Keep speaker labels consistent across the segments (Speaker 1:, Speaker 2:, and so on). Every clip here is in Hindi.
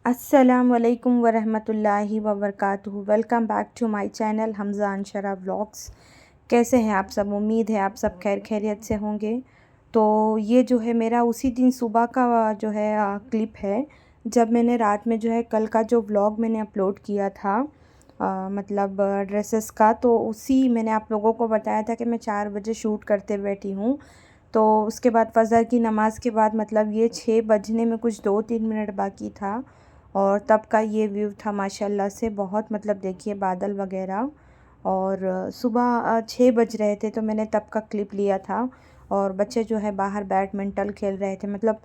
Speaker 1: अस्सलाम वालेकुम वरहमतुल्लाहि वबरकातुहू। Welcome back to my channel Hamza Anshara vlogs. कैसे हैं आप सब? उम्मीद है आप सब खैर खैरियत से होंगे। तो ये जो है मेरा उसी दिन सुबह का जो है क्लिप है, जब मैंने रात में जो है कल का जो व्लॉग मैंने अपलोड किया था मतलब ड्रेसेस का, तो उसी मैंने आप लोगों को बताया था कि मैं 4 बजे शूट करते बैठी हूँ। तो उसके बाद फ़जर की नमाज़ के बाद मतलब ये 6 बजने में कुछ 2-3 मिनट बाकी था और तब का ये व्यू था माशाल्लाह से। बहुत मतलब देखिए बादल वगैरह, और सुबह 6 बज रहे थे तो मैंने तब का क्लिप लिया था। और बच्चे जो है बाहर बैडमिंटन खेल रहे थे। मतलब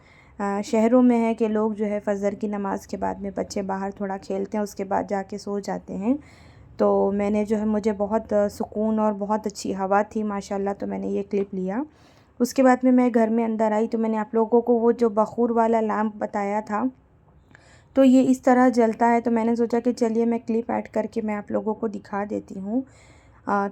Speaker 1: शहरों में है कि लोग जो है फ़जर की नमाज़ के बाद में बच्चे बाहर थोड़ा खेलते हैं, उसके बाद जाके सो जाते हैं। तो मैंने जो है मुझे बहुत सुकून और बहुत अच्छी हवा थी माशाल्लाह, तो मैंने ये क्लिप लिया। उसके बाद में मैं घर में अंदर आई तो मैंने आप लोगों को वो जो बख़ूर वाला लैंप बताया था, तो ये इस तरह जलता है। तो मैंने सोचा कि चलिए मैं क्लिप ऐड करके मैं आप लोगों को दिखा देती हूँ।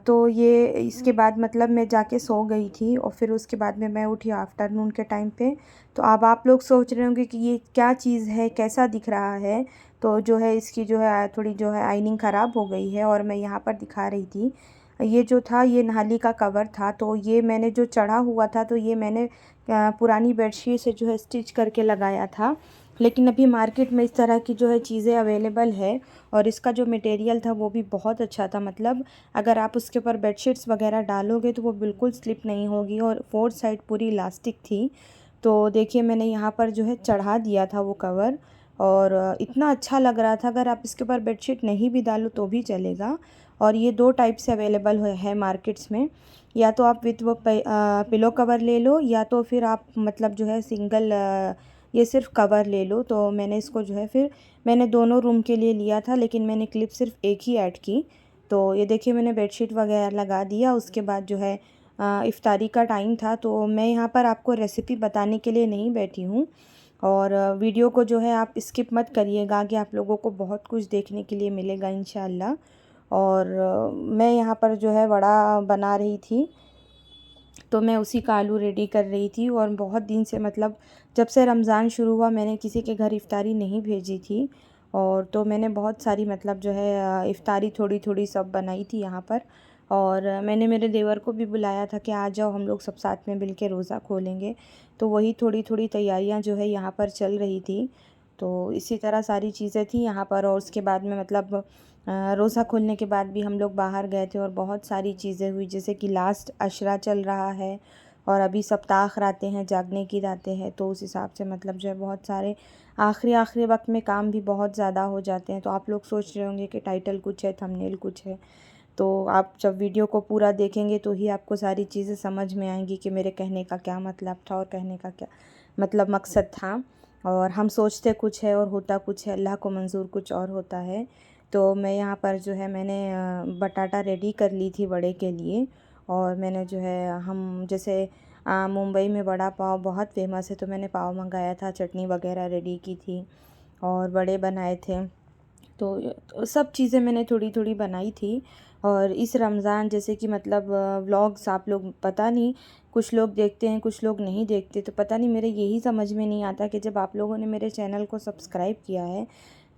Speaker 1: तो ये इसके बाद मतलब मैं जाके सो गई थी और फिर उसके बाद में मैं उठी आफ्टरनून के टाइम पे। तो अब आप लोग सोच रहे होंगे कि ये क्या चीज़ है, कैसा दिख रहा है। तो जो है इसकी जो है थोड़ी जो है आइनिंग ख़राब हो गई है और मैं यहाँ पर दिखा रही थी। ये जो था ये नाली का कवर था, तो ये मैंने जो चढ़ा हुआ था तो ये मैंने पुरानी बेडशीट से जो है स्टिच करके लगाया था। लेकिन अभी मार्केट में इस तरह की जो है चीज़ें अवेलेबल है और इसका जो मटेरियल था वो भी बहुत अच्छा था। मतलब अगर आप उसके ऊपर बेडशीट्स वगैरह डालोगे तो वो बिल्कुल स्लिप नहीं होगी और फोर्थ साइड पूरी इलास्टिक थी। तो देखिए मैंने यहाँ पर जो है चढ़ा दिया था वो कवर, और इतना अच्छा लग रहा था। अगर आप इसके ऊपर बेडशीट नहीं भी डालो तो भी चलेगा। और ये 2 टाइप से अवेलेबल है मार्केट्स में। या तो आप विथ वो पिलो कवर ले लो, या तो फिर आप मतलब जो है सिंगल ये सिर्फ़ कवर ले लो। तो मैंने इसको जो है फिर मैंने दोनों रूम के लिए लिया था, लेकिन मैंने क्लिप सिर्फ़ एक ही ऐड की। तो ये देखिए मैंने बेडशीट वगैरह लगा दिया। उसके बाद जो है इफ़्तारी का टाइम था, तो मैं यहाँ पर आपको रेसिपी बताने के लिए नहीं बैठी हूँ। और वीडियो को जो है आप स्किप मत करिएगा, आगे आप लोगों को बहुत कुछ देखने के लिए मिलेगा इंशाल्लाह। और मैं यहाँ पर जो है वड़ा बना रही थी, तो मैं उसी का आलू रेडी कर रही थी। और बहुत दिन से मतलब जब से रमज़ान शुरू हुआ मैंने किसी के घर इफ़्तारी नहीं भेजी थी, और तो मैंने बहुत सारी मतलब जो है इफ़्तारी थोड़ी थोड़ी सब बनाई थी यहाँ पर। और मैंने मेरे देवर को भी बुलाया था कि आ जाओ हम लोग सब साथ में मिल के रोज़ा खोलेंगे। तो वही थोड़ी थोड़ी तैयारियाँ जो है यहाँ पर चल रही थी। तो इसी तरह सारी चीज़ें थी यहाँ पर। और उसके बाद में मतलब रोज़ा खोलने के बाद भी हम लोग बाहर गए थे और बहुत सारी चीज़ें हुई, जैसे कि लास्ट अशरा चल रहा है और अभी सप्ताह रातें हैं, जागने की रातें हैं। तो उस हिसाब से मतलब जो है बहुत सारे आखिरी वक्त में काम भी बहुत ज़्यादा हो जाते हैं। तो आप लोग सोच रहे होंगे कि टाइटल कुछ है, थंबनेल कुछ है। तो आप जब वीडियो को पूरा देखेंगे तो ही आपको सारी चीज़ें समझ में आएंगी कि मेरे कहने का क्या मतलब था और कहने का क्या मतलब मकसद था। और हम सोचते कुछ है और होता कुछ है, अल्लाह को मंज़ूर कुछ और होता है। तो मैं यहाँ पर जो है मैंने बटाटा रेडी कर ली थी वड़े के लिए। और मैंने जो है हम जैसे मुंबई में वड़ा पाव बहुत फेमस है, तो मैंने पाव मंगाया था, चटनी वगैरह रेडी की थी और वड़े बनाए थे। तो सब चीज़ें मैंने थोड़ी थोड़ी बनाई थी। और इस रमज़ान जैसे कि मतलब व्लॉग्स आप लोग पता नहीं कुछ लोग देखते हैं कुछ लोग नहीं देखते, तो पता नहीं मेरे यही समझ में नहीं आता कि जब आप लोगों ने मेरे चैनल को सब्सक्राइब किया है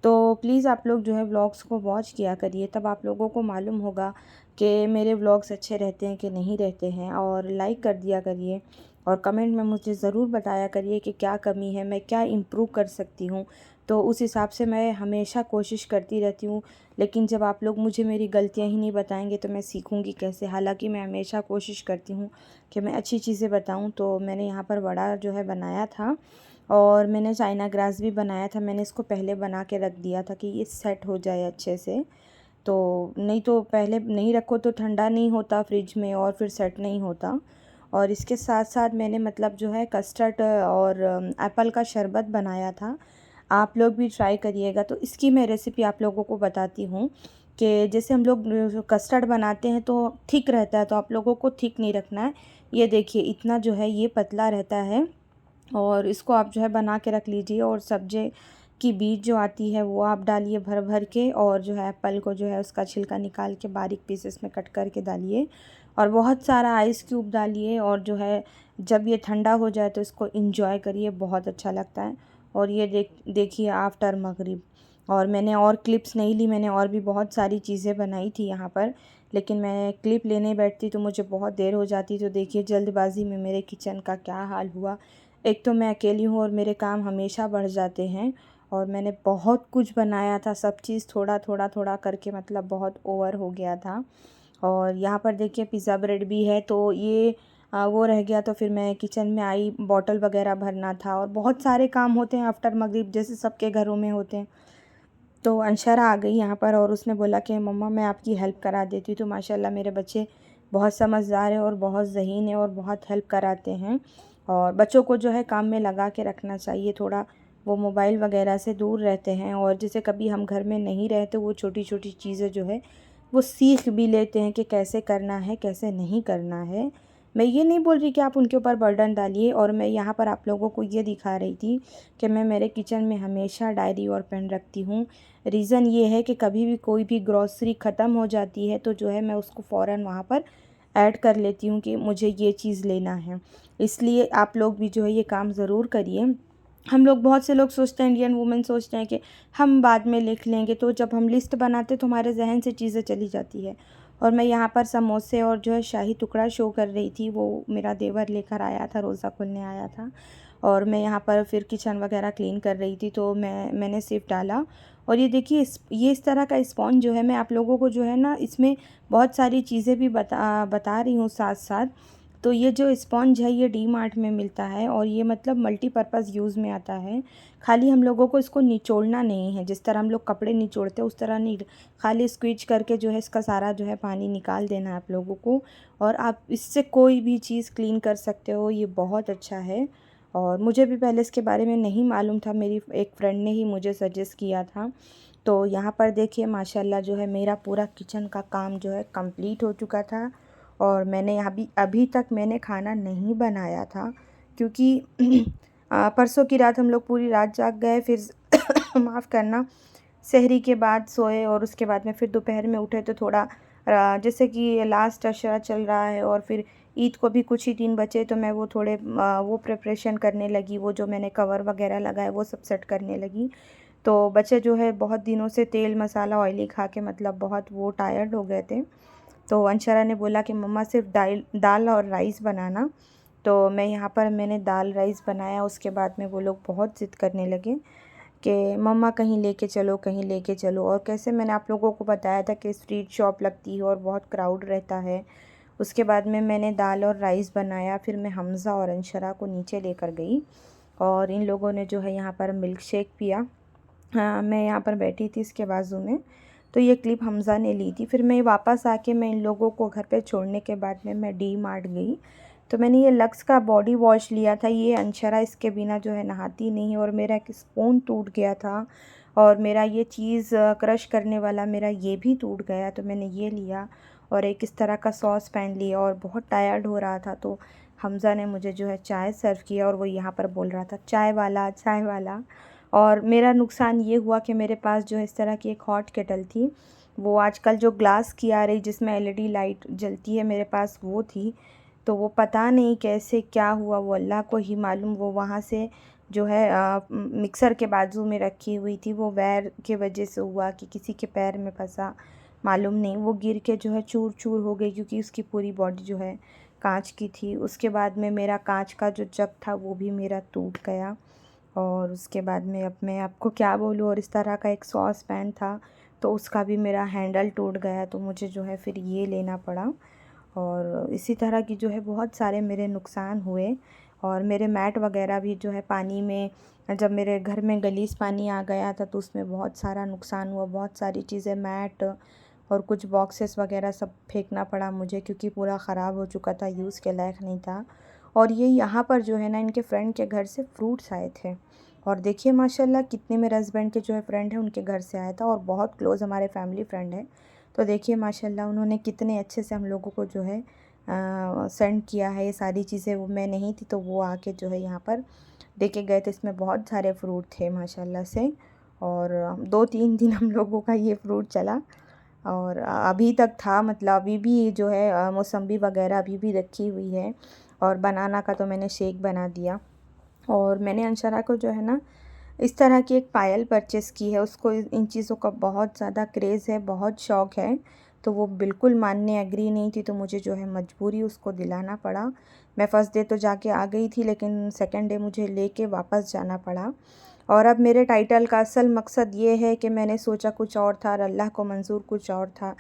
Speaker 1: तो प्लीज़ आप लोग जो है व्लॉग्स को वॉच किया करिए, तब आप लोगों को मालूम होगा कि मेरे व्लॉग्स अच्छे रहते हैं कि नहीं रहते हैं। और लाइक कर दिया करिए और कमेंट में मुझे ज़रूर बताया करिए कि क्या कमी है, मैं क्या इम्प्रूव कर सकती हूँ। तो उस हिसाब से मैं हमेशा कोशिश करती रहती हूँ। लेकिन जब आप लोग मुझे मेरी गलतियाँ ही नहीं बताएंगे तो मैं सीखूँगी कैसे। हालांकि मैं हमेशा कोशिश करती हूँ कि मैं अच्छी चीज़ें बताऊँ। तो मैंने यहाँ पर वड़ा जो है बनाया था और मैंने चाइना ग्रास भी बनाया था। मैंने इसको पहले बना के रख दिया था कि ये सेट हो जाए अच्छे से। तो नहीं तो पहले नहीं रखो तो ठंडा नहीं होता फ्रिज में और फिर सेट नहीं होता। और इसके साथ साथ मैंने मतलब जो है कस्टर्ड और एप्पल का शरबत बनाया था। आप लोग भी ट्राई करिएगा। तो इसकी मैं रेसिपी आप लोगों को बताती हूँ कि जैसे हम लोग कस्टर्ड बनाते हैं तो थिक रहता है, तो आप लोगों को थिक नहीं रखना है। ये देखिए इतना जो है ये पतला रहता है और इसको आप जो है बना के रख लीजिए। और सब्ज़ी की बीज जो आती है वो आप डालिए भर भर के, और जो है एप्पल को जो है उसका छिलका निकाल के बारीक पीसेस में कट करके डालिए और बहुत सारा आइस क्यूब डालिए। और जो है जब ये ठंडा हो जाए तो इसको इंजॉय करिए, बहुत अच्छा लगता है। और ये देखिए आफ्टर मगरिब। और मैंने और क्लिप्स नहीं ली, मैंने और भी बहुत सारी चीज़ें बनाई थी यहाँ पर, लेकिन मैं क्लिप लेने बैठती तो मुझे बहुत देर हो जाती। तो देखिए जल्दबाज़ी में मेरे किचन का क्या हाल हुआ। एक तो मैं अकेली हूँ और मेरे काम हमेशा बढ़ जाते हैं, और मैंने बहुत कुछ बनाया था, सब चीज़ थोड़ा थोड़ा थोड़ा करके, मतलब बहुत ओवर हो गया था। और यहाँ पर देखिए पिज़्ज़ा ब्रेड भी है, तो ये वो रह गया। तो फिर मैं किचन में आई, बॉटल वगैरह भरना था, और बहुत सारे काम होते हैं आफ्टर मगरिब, जैसे सबके घरों में होते हैं। तो अंशरा आ गई यहाँ पर और उसने बोला कि मम्मा मैं आपकी हेल्प करा देती हूँ। तो माशाल्लाह मेरे बच्चे बहुत समझदार हैं और बहुत ज़हीन हैं और बहुत हेल्प कराते हैं। और बच्चों को जो है काम में लगा के रखना चाहिए, थोड़ा वो मोबाइल वगैरह से दूर रहते हैं, और जैसे कभी हम घर में नहीं रहते वो छोटी छोटी चीज़ें जो है वो सीख भी लेते हैं कि कैसे करना है कैसे नहीं करना है। मैं ये नहीं बोल रही कि आप उनके ऊपर बर्डन डालिए, और मैं यहाँ पर आप लोगों को ये दिखा रही थी कि मैं मेरे किचन में हमेशा डायरी और पेन रखती हूँ। रीज़न ये है कि कभी भी कोई भी ग्रॉसरी ख़त्म हो जाती है तो जो है मैं उसको फ़ौरन वहाँ पर ऐड कर लेती हूँ कि मुझे ये चीज़ लेना है। इसलिए आप लोग भी जो है ये काम ज़रूर करिए। हम लोग, बहुत से लोग सोचते हैं, इंडियन वुमेन सोचते हैं कि हम बाद में लिख लेंगे, तो जब हम लिस्ट बनाते तो हमारे जहन से चीज़ें चली जाती है। और मैं यहाँ पर समोसे और जो है शाही टुकड़ा शो कर रही थी, वो मेरा देवर लेकर आया था, रोज़ा खुलने आया था। और मैं यहाँ पर फिर किचन वगैरह क्लीन कर रही थी, तो मैंने सिर्फ डाला। और ये देखिए इस तरह का स्पॉन्ज जो है, मैं आप लोगों को जो है ना इसमें बहुत सारी चीज़ें भी बता रही हूँ साथ साथ। तो ये जो स्पॉन्ज है ये डी मार्ट में मिलता है, और ये मतलब मल्टीपर्पज़ यूज़ में आता है। खाली हम लोगों को इसको निचोड़ना नहीं है, जिस तरह हम लोग कपड़े निचोड़ते हैं उस तरह नहीं, खाली स्क्वीज करके जो है इसका सारा जो है पानी निकाल देना है आप लोगों को। और आप इससे कोई भी चीज़ क्लीन कर सकते हो, ये बहुत अच्छा है। और मुझे भी पहले इसके बारे में नहीं मालूम था, मेरी एक फ्रेंड ने ही मुझे सजेस्ट किया था। तो यहाँ पर देखिए माशाल्लाह जो है मेरा पूरा किचन का काम जो है कंप्लीट हो चुका था। और मैंने यहाँ भी अभी तक मैंने खाना नहीं बनाया था, क्योंकि परसों की रात हम लोग पूरी रात जाग गए, फिर माफ़ करना, सहरी के बाद सोए, और उसके बाद में फिर दोपहर में उठे तो थोड़ा जैसे कि लास्ट अशरा चल रहा है, और फिर ईद को भी कुछ ही दिन बचे, तो मैं वो थोड़े वो प्रिपरेशन करने लगी, वो जो मैंने कवर वगैरह लगाए वो सब सेट करने लगी। तो बच्चे जो है बहुत दिनों से तेल मसाला ऑयली खा के मतलब बहुत वो टायर्ड हो गए थे। तो अंशरा ने बोला कि मम्मा सिर्फ दाल और राइस बनाना। तो मैं यहाँ पर मैंने दाल राइस बनाया। उसके बाद में वो लोग बहुत ज़िद करने लगे कि मम्मा कहीं लेके चलो कहीं लेके चलो। और कैसे मैंने आप लोगों को बताया था कि स्ट्रीट शॉप लगती है और बहुत क्राउड रहता है। उसके बाद में मैंने दाल और राइस बनाया, फिर मैं हमज़ा और अंशरा को नीचे लेकर गई, और इन लोगों ने जो है यहाँ पर मिल्क शेक पिया। हाँ, मैं यहाँ पर बैठी थी इसके बाजू में। तो ये क्लिप हमज़ा ने ली थी। फिर मैं वापस आके मैं इन लोगों को घर पे छोड़ने के बाद में मैं डी मार्ट गई। तो मैंने ये लक्स का बॉडी वॉश लिया था। ये अंशरा इसके बिना जो है नहाती नहीं, और मेरा एक स्पून टूट गया था, और मेरा ये चीज़ क्रश करने वाला मेरा ये भी टूट गया, तो मैंने ये लिया। और एक इस तरह का सॉस पैन लिया, और बहुत टायर्ड हो रहा था तो हमज़ा ने मुझे जो है चाय सर्व किया, और वो यहाँ पर बोल रहा था चाय वाला चाय वाला। और मेरा नुकसान ये हुआ कि मेरे पास जो है इस तरह की एक हॉट केटल थी, वो आजकल जो ग्लास की आ रही जिसमें एलईडी लाइट जलती है, मेरे पास वो थी। तो वो पता नहीं कैसे क्या हुआ, वो अल्लाह को ही मालूम। वो वहाँ से जो है मिक्सर के बाजू में रखी हुई थी, वो वायर के वजह से हुआ कि किसी के पैर में फंसा, मालूम नहीं, वो गिर के जो है चूर चूर हो गई, क्योंकि उसकी पूरी बॉडी जो है कांच की थी। उसके बाद में मेरा कांच का जो जग था वो भी मेरा टूट गया। और उसके बाद में अब मैं आपको क्या बोलूँ। और इस तरह का एक सॉस पैन था, तो उसका भी मेरा हैंडल टूट गया, तो मुझे जो है फिर ये लेना पड़ा। और इसी तरह की जो है बहुत सारे मेरे नुकसान हुए। और मेरे मैट वगैरह भी जो है पानी में, जब मेरे घर में गलीस पानी आ गया था तो उसमें बहुत सारा नुकसान हुआ। बहुत सारी चीज़ें, मैट और कुछ बॉक्सेस वगैरह सब फेंकना पड़ा मुझे, क्योंकि पूरा ख़राब हो चुका था, यूज़ के लायक नहीं था। और ये यहाँ पर जो है ना इनके फ्रेंड के घर से फ्रूट्स आए थे, और देखिए माशाल्लाह कितने मेरे हस्बैंड के जो है फ्रेंड है उनके घर से आया था, और बहुत क्लोज़ हमारे फैमिली फ्रेंड है। तो देखिए माशाल्लाह उन्होंने कितने अच्छे से हम लोगों को जो है सेंड किया है ये सारी चीज़ें। वो मैं नहीं थी तो वो आके जो है यहाँ पर दे के गए थे। इसमें बहुत सारे फ्रूट थे माशाल्लाह से, और 2-3 दिन हम लोगों का ये फ्रूट चला। और अभी तक था, मतलब अभी भी जो है मौसम्बी वगैरह अभी भी रखी हुई है। और बनाना का तो मैंने शेक बना दिया। और मैंने अंशरा को जो है ना इस तरह की एक पायल परचेज़ की है। उसको इन चीज़ों का बहुत ज़्यादा क्रेज़ है, बहुत शौक़ है, तो वो बिल्कुल मानने एग्री नहीं थी, तो मुझे जो है मजबूरी उसको दिलाना पड़ा। मैं फ़र्स्ट डे तो जाके आ गई थी, लेकिन सेकंड डे मुझे लेके वापस जाना पड़ा। और अब मेरे टाइटल का असल मकसद ये है कि मैंने सोचा कुछ और था और अल्लाह को मंज़ूर कुछ और था।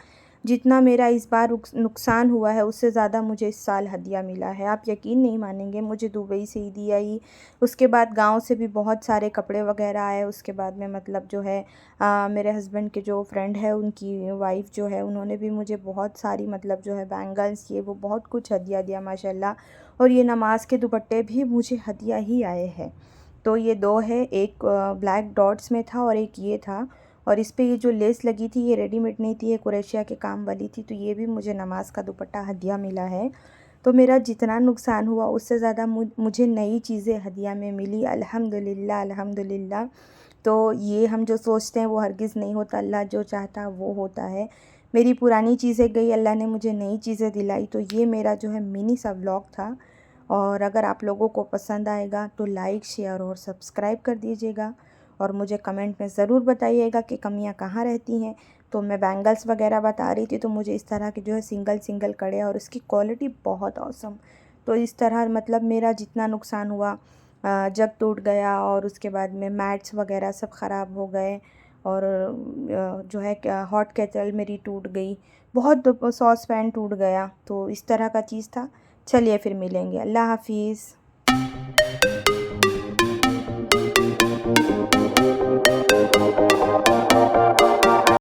Speaker 1: जितना मेरा इस बार नुकसान हुआ है, उससे ज़्यादा मुझे इस साल हदिया मिला है। आप यकीन नहीं मानेंगे, मुझे दुबई से ईदी आई, उसके बाद गाँव से भी बहुत सारे कपड़े वग़ैरह आए। उसके बाद में मतलब जो है मेरे हस्बैंड के जो फ्रेंड है, उनकी वाइफ़ जो है, उन्होंने भी मुझे बहुत सारी मतलब जो है बैंगल्स, ये वो बहुत कुछ हदिया दिया माशाल्लाह। और ये नमाज़ के दुपट्टे भी मुझे हदिया ही आए हैं। तो ये 2 है, एक ब्लैक डॉट्स में था और एक ये था। और इस पे ये जो लेस लगी थी, ये रेडीमेड नहीं थी, ये कुरैशिया के काम वाली थी, तो ये भी मुझे नमाज़ का दुपट्टा हदिया मिला है। तो मेरा जितना नुकसान हुआ, उससे ज़्यादा मुझे नई चीज़ें हदिया में मिली, अल्हम्दुलिल्लाह अल्हम्दुलिल्लाह। तो ये हम जो सोचते हैं वो हरगिज़ नहीं होता, अल्लाह जो चाहता है वो होता है। मेरी पुरानी चीज़ें गई, अल्लाह ने मुझे नई चीज़ें दिलाई। तो ये मेरा जो है मिनी सा व्लॉग था। और अगर आप लोगों को पसंद आएगा तो लाइक, शेयर और सब्सक्राइब कर दीजिएगा। और मुझे कमेंट में ज़रूर बताइएगा कि कमियां कहाँ रहती हैं। तो मैं बैंगल्स वगैरह बता रही थी, तो मुझे इस तरह के जो है सिंगल सिंगल कड़े, और उसकी क्वालिटी बहुत ऑसम। तो इस तरह मतलब मेरा जितना नुकसान हुआ, जग टूट गया और उसके बाद में मैट्स वगैरह सब ख़राब हो गए। और जो है हॉट केटल मेरी टूट गई, बहुत सॉस पैन टूट गया। तो इस तरह का चीज़ था। चलिए फिर मिलेंगे, अल्लाह हाफिज़।